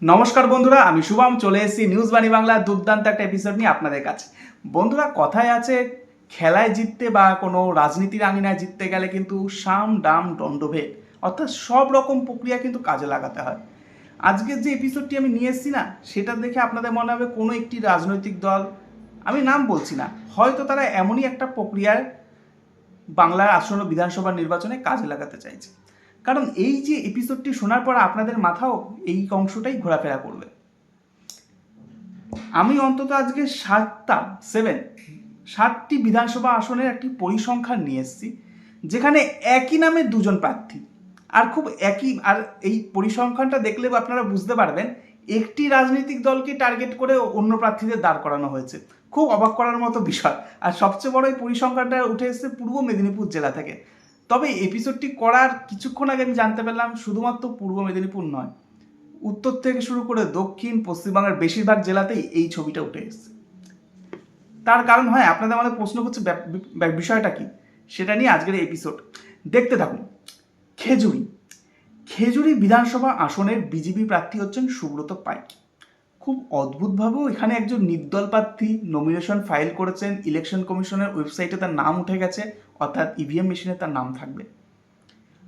নমস্কার বন্ধুরা, আমি শুভম চলে এসেছি নিউজ বাণী বাংলা দুর্দান্ত একটা এপিসোড নিয়ে আপনাদের কাছে। বন্ধুরা, কথায় আছে খেলায় জিততে বা কোনো রাজনীতির আঙিনায় জিততে গেলে কিন্তু সাম দাম দণ্ডভেদ, অর্থাৎ সব রকম প্রক্রিয়া কিন্তু কাজে লাগাতে হয়। আজকের যে এপিসোডটি আমি নিয়ে এসেছি না, সেটা দেখে আপনাদের মনে হবে কোনো একটি রাজনৈতিক দল, আমি নাম বলছি না, হয়তো তারা এমনই একটা প্রক্রিয়ার বাংলার আসন্ন বিধানসভা নির্বাচনে কাজে লাগাতে চাইছে। কারণ এই যে এপিসোডটি শোনার পর আপনাদের মাথাও এই অংশটাই ঘোরাফেরা করবে। আমি অন্তত আজকে ষাটটি বিধানসভা আসনের একটি পরিসংখ্যান নিয়ে এসেছি, যেখানে একই নামে দুজন প্রার্থী, আর খুব একই, আর এই পরিসংখ্যানটা দেখলে আপনারা বুঝতে পারবেন একটি রাজনৈতিক দলকে টার্গেট করে অন্য প্রার্থীদের দাঁড় করানো হয়েছে। খুব অবাক করার মতো বিষয়। আর সবচেয়ে বড় এই পরিসংখ্যানটা উঠে এসেছে পূর্ব মেদিনীপুর জেলা থেকে। তবে এপিসোডটি করার কিছুক্ষণ আগে আমি জানতে পারলাম শুধুমাত্র পূর্ব মেদিনীপুর নয়, উত্তর থেকে শুরু করে দক্ষিণ পশ্চিমবঙ্গের বেশিরভাগ জেলাতেই এই ছবিটা উঠে এসেছে। তার কারণ হয় আপনাদের আমাদের প্রশ্ন করছে বিষয়টা কি, সেটা নিয়ে আজকের এপিসোড দেখতে থাকুন। খেজুরি বিধানসভা আসনের বিজেপি প্রার্থী হচ্ছেন সুব্রত পাইক। খুব অদ্ভুতভাবেও এখানে একজন নির্দল প্রার্থী নমিনেশন ফাইল করেছেন, ইলেকশন কমিশনের ওয়েবসাইটে তার নাম উঠে গেছে, অর্থাৎ ইভিএম মেশিনে তার নাম থাকবে।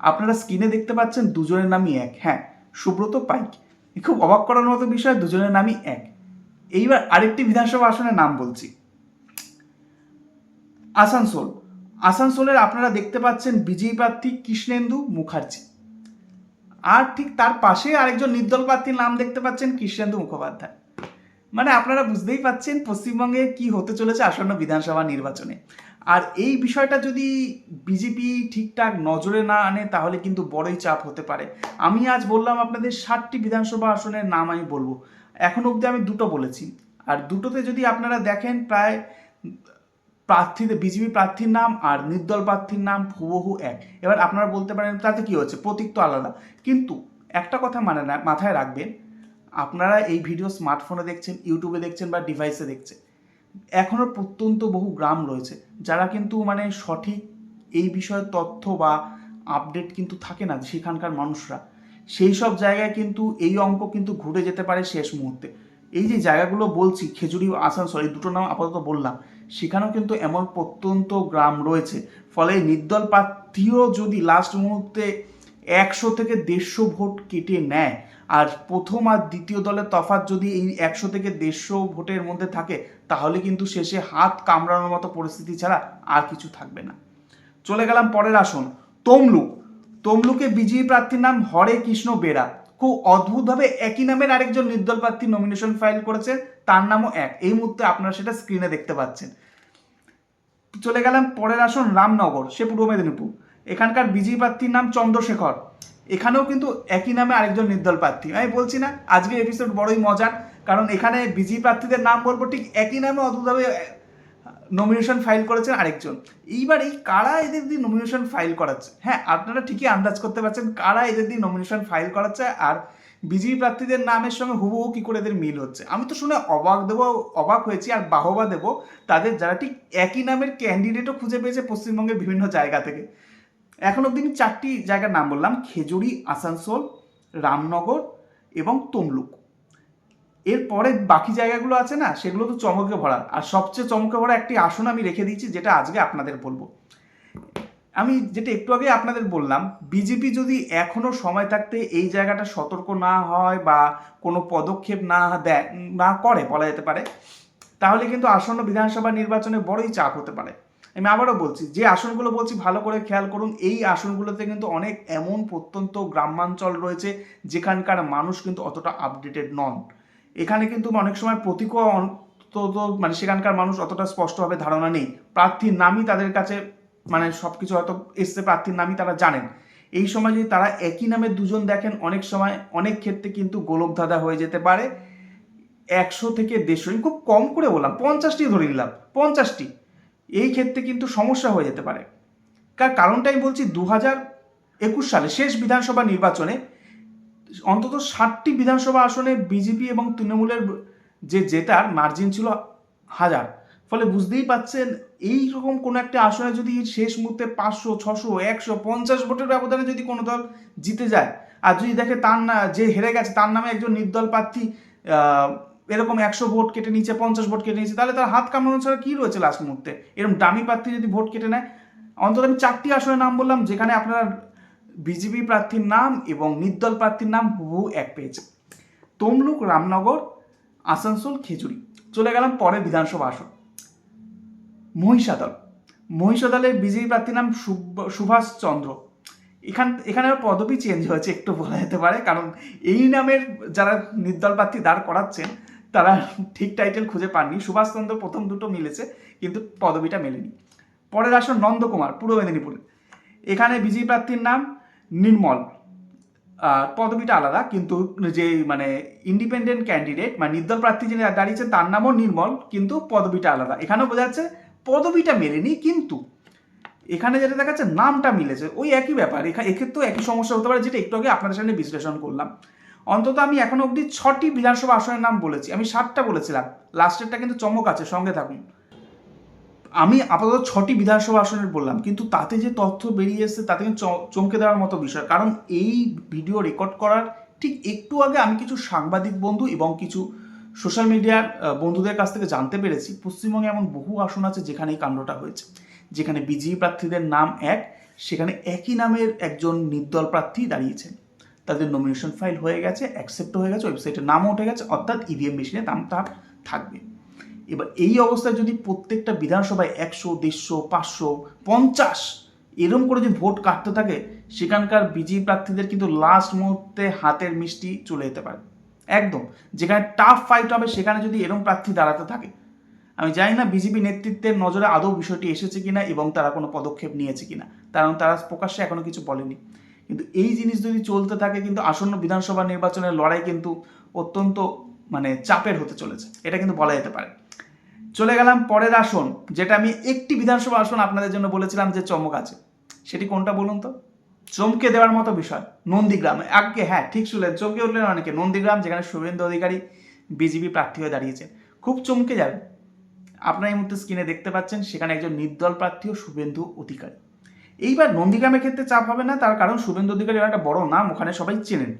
আপনারা স্ক্রিনে দেখতে পাচ্ছেন দুজনের নামই এক, হ্যাঁ, সুব্রত পাইক। খুব অবাক করার মতো বিষয়, দুজনের নামই এক। এইবার আরেকটি বিধানসভা আসনের নাম বলছি, আসানসোলের আপনারা দেখতে পাচ্ছেন বিজেপি প্রার্থী কৃষ্ণেন্দু মুখার্জি, আর ঠিক তার পাশে আরেকজন নির্দল প্রার্থীর নাম দেখতে পাচ্ছেন কৃষ্ণেন্দু মুখোপাধ্যায়। মানে আপনারা বুঝতেই পাচ্ছেন পশ্চিমবঙ্গে কি হতে চলেছে আসন্ন বিধানসভা নির্বাচনে। আর এই বিষয়টা যদি বিজেপি ঠিকঠাক নজরে না আনে তাহলে কিন্তু বড়ই চাপ হতে পারে। আমি আজ বললাম আপনাদের 60টি বিধানসভা আসনের নাম আমি বলবো, এখন অবধি আমি দুটো বলেছি, আর দুটোতে যদি আপনারা দেখেন প্রায় প্রার্থীদের, বিজেপি প্রার্থীর নাম আর নির্দল প্রার্থীর নাম হুবহু এক। এবার আপনারা বলতে পারেন তাতে কি হচ্ছে, প্রতীক তো আলাদা, কিন্তু একটা কথা মাথায় রাখবেন, আপনারা এই ভিডিও স্মার্টফোনে দেখছেন, ইউটিউবে দেখছেন বা ডিভাইসে দেখছেন, এখনও প্রত্যন্ত বহু গ্রাম রয়েছে যারা কিন্তু মানে সঠিক এই বিষয়ে তথ্য বা আপডেট কিন্তু থাকে না সেখানকার মানুষরা। সেই সব জায়গায় কিন্তু এই অঙ্ক কিন্তু ঘুরে যেতে পারে শেষ মুহূর্তে। এই যে জায়গাগুলো বলছি, খেজুরি, আসানসোল, এই দুটো নাম আপাতত বললাম, সেখানেও কিন্তু এমন প্রত্যন্ত গ্রাম রয়েছে। ফলে নির্দল প্রার্থীও যদি লাস্ট মুহূর্তে 100 থেকে 150 ভোট কেটে নেয়, আর প্রথম আর দ্বিতীয় দলের তফাৎ যদি এই 100 থেকে 150 ভোটের মধ্যে থাকে, তাহলে কিন্তু শেষে হাত কামড়ানোর মতো পরিস্থিতি ছাড়া আর কিছু থাকবে না। চলে গেলাম পরের আসন, তমলুকে বিজেপি প্রার্থীর নাম হরে কৃষ্ণ বেরা। খুব অদ্ভুতভাবে একই নামের আরেকজন নির্দল প্রার্থী নমিনেশন ফাইল করেছে, তার নামও এক। এই মুহূর্তে আপনারা সেটা স্ক্রিনে দেখতে পাচ্ছেন। চলে গেলাম পরের আসন রামনগর, সে পূর্ব মেদিনীপুর। এখানকার বিজেপি প্রার্থীর নাম চন্দ্রশেখর। এখানেও কিন্তু একই নামে আরেকজন নির্দল প্রার্থী। আমি বলছি না আজকের এপিসোড বড়ই মজার, কারণ এখানে বিজেপি প্রার্থীদের নাম বলবো, ঠিক একই নামে অদ্ভুতভাবে নমিনেশন ফাইল করেছেন আরেকজন। এইবার এই কারা এদের দিয়ে নমিনেশন ফাইল করাচ্ছে, হ্যাঁ আপনারা ঠিকই আন্দাজ করতে পারছেন কারা এদের দিয়ে নমিনেশন ফাইল করাচ্ছে, আর বিজেপি প্রার্থীদের নামের সঙ্গে হুবহু কি করে এদের মিল হচ্ছে। আমি তো শুনে অবাক হয়েছি, আর বাহবা দেব তাদের যারা ঠিক একই নামের ক্যান্ডিডেটও খুঁজে পেয়েছে পশ্চিমবঙ্গের বিভিন্ন জায়গা থেকে। এখন অব্দি আমি 4টি জায়গার নাম বললাম, খেজুরি, আসানসোল, রামনগর এবং তমলুক। এরপরে বাকি জায়গাগুলো আছে না, সেগুলো তো চমকে ভরা, আর সবচেয়ে চমকে ভরা একটি আসন আমি রেখে দিয়েছি, যেটা আজকে আপনাদের বলবো। আমি যেটা একটু আগে আপনাদের বললাম, বিজেপি যদি এখনো সময় থাকতে এই জায়গাটা সতর্ক না হয় বা কোনো পদক্ষেপ না করে বলা যেতে পারে, তাহলে কিন্তু আসন্ন বিধানসভা নির্বাচনে বড়ই চাপ হতে পারে। আমি আবারও বলছি, যে আসনগুলো বলছি ভালো করে খেয়াল করুন, এই আসনগুলোতে কিন্তু অনেক এমন প্রত্যন্ত গ্রামাঞ্চল রয়েছে যেখানকার মানুষ কিন্তু অতটা আপডেটেড নন। এখানে কিন্তু অনেক সময় প্রতীকও অন্তত মানে সেখানকার মানুষ অতটা স্পষ্টভাবে ধারণা নেই, প্রার্থীর নামই তাদের কাছে মানে সব কিছু হয়তো এসছে, প্রার্থীর নামই তারা জানেন। এই সময় যদি তারা একই নামে দুজন দেখেন, অনেক সময় অনেক ক্ষেত্রে কিন্তু গোলকধাঁধা হয়ে যেতে পারে। 100 থেকে 150, আমি খুব কম করে বললাম, 50টি ধরে নিলাম, 50টি, এই ক্ষেত্রে কিন্তু সমস্যা হয়ে যেতে পারে। কারণটা আমি বলছি, 2021 সালে শেষ বিধানসভা নির্বাচনে অন্তত 60টি বিধানসভা আসনে বিজেপি এবং তৃণমূলের যে জেতার মার্জিন ছিল 1000। ফলে বুঝতেই পাচ্ছেন এই রকম কোনো একটা আসনে যদি শেষ মুহূর্তে 500, 600, 150 ভোটের ব্যবধানে যদি কোনো দল জিতে যায়, আর যদি দেখে তার না যে হেরে গেছে তার নামে একজন নির্দল প্রার্থী এরকম 100 ভোট কেটে নিয়েছে, 50 ভোট কেটে নিয়েছে, তাহলে তার হাত কামড়ানো ছাড়া কী রয়েছে লাস্ট মুহূর্তে? এরকম ডামি প্রার্থী যদি ভোট কেটে নেয়, অন্তত আমি 4টি আসনের নাম বললাম যেখানে আপনারা বিজেপি প্রার্থীর নাম এবং নির্দল প্রার্থীর নাম হুবহু এক পেয়েছে। তমলুক, রামনগর, আসানসোল, খেজুরি। চলে গেলাম পরে বিধানসভা আসন। মহিষাদলের বিজেপি প্রার্থীর নাম সুভাষ চন্দ্র। এখানে পদবি চেঞ্জ হয়েছে একটু বলা যেতে পারে, কারণ এই নামের যারা নির্দল প্রার্থী দাঁড় করাচ্ছেন তারা ঠিক টাইটেল খুঁজে পাননি। সুভাষচন্দ্র প্রথম দুটো মিলেছে কিন্তু পদবিটা মেলেনি। পরের আসন নন্দকুমার, পূর্ব মেদিনীপুরে। এখানে বিজেপি প্রার্থীর নাম নির্মল, পদবিটা আলাদা, কিন্তু যে মানে ইন্ডিপেন্ডেন্ট ক্যান্ডিডেট মানে নির্দল প্রার্থী যিনি দাঁড়িয়েছেন তার নামও নির্মল, কিন্তু পদবিটা আলাদা। এখানেও বোঝা যাচ্ছে পদবিটা মেলেনি, কিন্তু এখানে যেটা দেখাচ্ছে নামটা মিলেছে, ওই একই ব্যাপার। এক্ষেত্রেও একই সমস্যা হতে পারে, যেটা একটু আগে আপনাদের সামনে বিশ্লেষণ করলাম। অন্তত আমি এখনো অবধি 6টি বিধানসভা আসনের নাম বলেছি, আমি 7টা বলেছিলাম, লাস্টেরটা কিন্তু চমক আছে, সঙ্গে থাকুন। আমি আপাতত 6টি বিধানসভা আসনের বললাম, কিন্তু তাতে যে তথ্য বেরিয়ে এসছে তাতে কিন্তু চমকে দেওয়ার মতো বিষয়। কারণ এই ভিডিও রেকর্ড করার ঠিক একটু আগে আমি কিছু সাংবাদিক বন্ধু এবং কিছু সোশ্যাল মিডিয়ার বন্ধুদের কাছ থেকে জানতে পেরেছি পশ্চিমবঙ্গে এমন বহু আসন আছে যেখানে এই কাণ্ডটা হয়েছে, যেখানে বিজেপি প্রার্থীদের নাম এক, সেখানে একই নামের একজন নির্দল প্রার্থী দাঁড়িয়েছেন, তাদের নমিনেশন ফাইল হয়ে গেছে, অ্যাকসেপ্ট হয়ে গেছে, ওয়েবসাইটে নামও উঠে গেছে, অর্থাৎ ইভিএম মেশিনে নাম তার থাকবে। এবার এই অবস্থায় যদি প্রত্যেকটা বিধানসভায় 100, 150, 550 এরম করে যদি ভোট কাটতে থাকে, সেখানকার বিজেপি প্রার্থীদের কিন্তু লাস্ট মুহূর্তে হাতের মিষ্টি চলে যেতে পারে একদম। যেখানে টাফ ফাইট হবে সেখানে যদি এরম প্রার্থী দাঁড়াতে থাকে, আমি জানি না বিজেপি নেতৃত্বের নজরে আদৌ বিষয়টি এসেছে কিনা এবং তারা কোনো পদক্ষেপ নিয়েছে কিনা, কারণ তারা প্রকাশ্যে এখনো কিছু বলেনি। কিন্তু এই জিনিস যদি চলতে থাকে, কিন্তু আসন্ন বিধানসভা নির্বাচনের লড়াই কিন্তু অত্যন্ত মানে চাপের হতে চলেছে, এটা কিন্তু বলা যেতে পারে। চলে গেলাম পরের আসন, যেটা আমি একটি বিধানসভা আসন আপনাদের জন্য বলেছিলাম যে চমক আছে, সেটি কোনটা বলুন তো? চমকে দেওয়ার মতো বিষয়, নন্দীগ্রাম। আগে হ্যাঁ ঠিক শুনলেন, চমকে উঠলেন অনেকে। নন্দীগ্রাম, যেখানে শুভেন্দু অধিকারী বিজেপি প্রার্থী হয়ে দাঁড়িয়েছেন, খুব চমকে যাবে। আপনারা এই মুহূর্তে স্ক্রিনে দেখতে পাচ্ছেন সেখানে একজন নির্দল প্রার্থী ও শুভেন্দু অধিকারী। এইবার নন্দীগ্রামের ক্ষেত্রে চাপ হবে না, তার কারণ শুভেন্দু অধিকারী একটা বড় নাম, ওখানে সবাই চেনেন।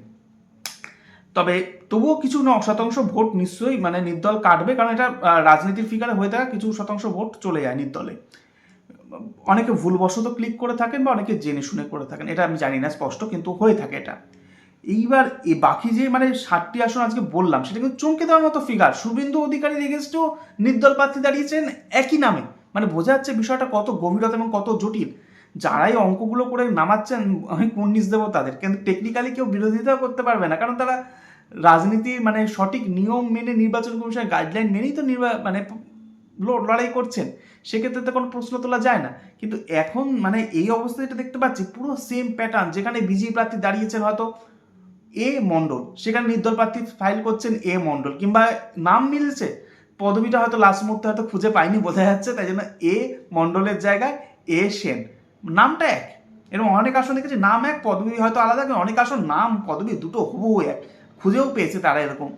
তবে তবুও কিছু শতাংশ ভোট নিশ্চয়ই মানে নির্দল কাটবে, কারণ এটা রাজনীতির ফিগারে হয়ে থাকা কিছু শতাংশ ভোট চলে যায় নির্দলে। অনেকে ভুলবশত ক্লিক করে থাকেন বা অনেকে জেনে শুনে করে থাকেন, এটা আমি জানি না স্পষ্ট, কিন্তু হয়ে থাকে এটা। এইবার এই বাকি যে মানে 7টি আসন আজকে বললাম, সেটা কিন্তু চমকে দেওয়ার মতো ফিগার। শুভেন্দু অধিকারীর এগেনস্টেও নির্দল প্রার্থী দাঁড়িয়েছেন একই নামে, মানে বোঝা যাচ্ছে বিষয়টা কত গভীরতা এবং কত জটিল। যারাই অঙ্কগুলো করে নামাচ্ছেন, আমি কুন্নিস দেবো তাদের, কিন্তু টেকনিক্যালি কেউ বিরোধিতাও করতে পারবে না, কারণ তারা রাজনীতির মানে সঠিক নিয়ম মেনে, নির্বাচন কমিশনের গাইডলাইন মেনেই তো মানে লড়াই করছেন, সেক্ষেত্রে তো কোনো প্রশ্ন তোলা যায় না। কিন্তু এখন মানে এই অবস্থায় এটা দেখতে পাচ্ছি পুরো সেম প্যাটার্ন, যেখানে বিজেপি প্রার্থী দাঁড়িয়েছেন হয়তো এ মণ্ডল, সেখানে নির্দল প্রার্থী ফাইল করছেন এ মণ্ডল, কিংবা নাম মিলছে, পদবিটা হয়তো লাস্ট মুহূর্তে হয়তো খুঁজে পাইনি বোঝা যাচ্ছে, তাই জন্য এ মণ্ডলের জায়গায় এ সেন, নামটা এক। এরকম অনেক আসন দেখেছি নাম এক, পদবি হয়তো আলাদা, কিন্তু অনেক আসন নাম পদবি দুটো হুবহু এক, খুঁজেও পেয়েছে তারা এরকম।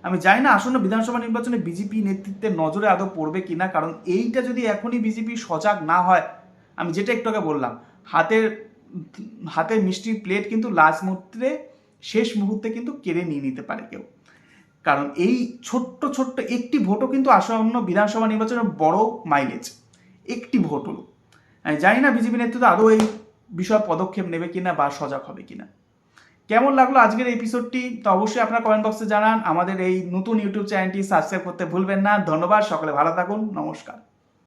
আমি জানি না আসন্ন বিধানসভা নির্বাচনে বিজেপি নেতৃত্বের নজরে আদৌ পড়বে কিনা, কারণ এইটা যদি এখনই বিজেপি সজাগ না হয়, আমি যেটা একটু আগে বললাম, হাতের মিষ্টির প্লেট কিন্তু লাস্ট মুহূর্তে, শেষ মুহূর্তে কিন্তু কেড়ে নিয়ে নিতে পারে কেউ। কারণ এই ছোট্ট ছোট্ট একটি ভোটও কিন্তু আসন্ন বিধানসভা নির্বাচনের বড় মাইলেজ, একটি ভোট হলো। আমি জানি না বিজেপি নেতৃত্ব আদৌ এই বিষয়ে পদক্ষেপ নেবে কিনা বা সজাগ হবে কিনা। কেমন লাগলো আজকের এপিসোডটি, তো অবশ্যই আপনারা কমেন্ট বক্সে জানান। আমাদের এই নতুন ইউটিউব চ্যানেলটি সাবস্ক্রাইব করতে ভুলবেন না। ধন্যবাদ, সকলে ভালো থাকুন, নমস্কার।